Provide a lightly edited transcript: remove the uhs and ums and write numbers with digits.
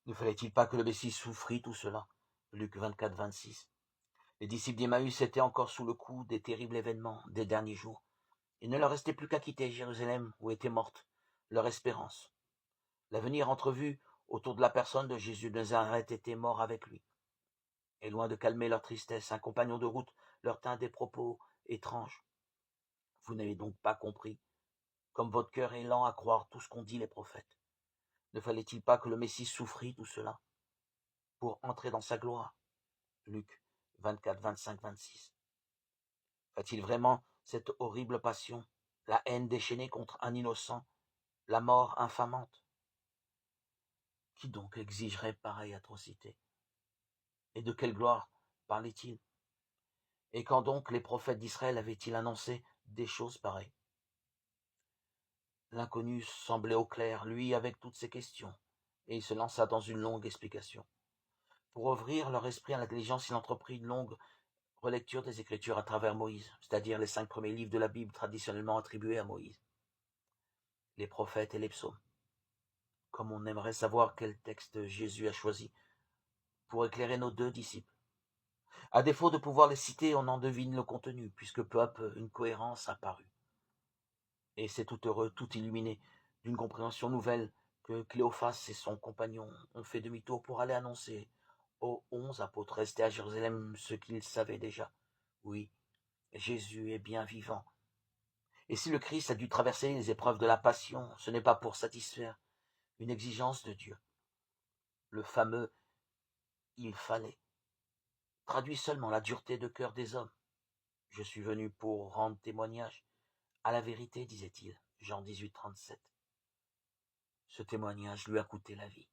Ne fallait-il pas que le Messie souffrit tout cela? Luc 24, 26. Les disciples d'Emmaüs étaient encore sous le coup des terribles événements des derniers jours. Il ne leur restait plus qu'à quitter Jérusalem où était morte leur espérance. L'avenir entrevu autour de la personne de Jésus de Nazareth était mort avec lui. Et loin de calmer leur tristesse, un compagnon de route leur tint des propos étranges. Vous n'avez donc pas compris, comme votre cœur est lent à croire tout ce qu'ont dit les prophètes. Ne fallait-il pas que le Messie souffrit tout cela pour entrer dans sa gloire? Luc 24, 25, 26. Fait-il vraiment cette horrible passion, la haine déchaînée contre un innocent, la mort infamante? Qui donc exigerait pareille atrocité? Et de quelle gloire parlait-il? Et quand donc les prophètes d'Israël avaient-ils annoncé des choses pareilles? L'inconnu semblait au clair, lui, avec toutes ces questions, et il se lança dans une longue explication. Pour ouvrir leur esprit à l'intelligence, il entreprit une longue relecture des Écritures à travers Moïse, c'est-à-dire les 5 premiers livres de la Bible traditionnellement attribués à Moïse, les prophètes et les psaumes. Comme on aimerait savoir quel texte Jésus a choisi pour éclairer nos 2 disciples. À défaut de pouvoir les citer, on en devine le contenu, puisque peu à peu une cohérence apparut. Et c'est tout heureux, tout illuminé, d'une compréhension nouvelle, que Cléophas et son compagnon ont fait demi-tour pour aller annoncer aux 11 apôtres restés à Jérusalem ce qu'ils savaient déjà. Oui, Jésus est bien vivant. Et si le Christ a dû traverser les épreuves de la passion, ce n'est pas pour satisfaire une exigence de Dieu. Le fameux « il fallait » traduit seulement la dureté de cœur des hommes. Je suis venu pour rendre témoignage à la vérité, disait-il, Jean 18, 37. Ce témoignage lui a coûté la vie.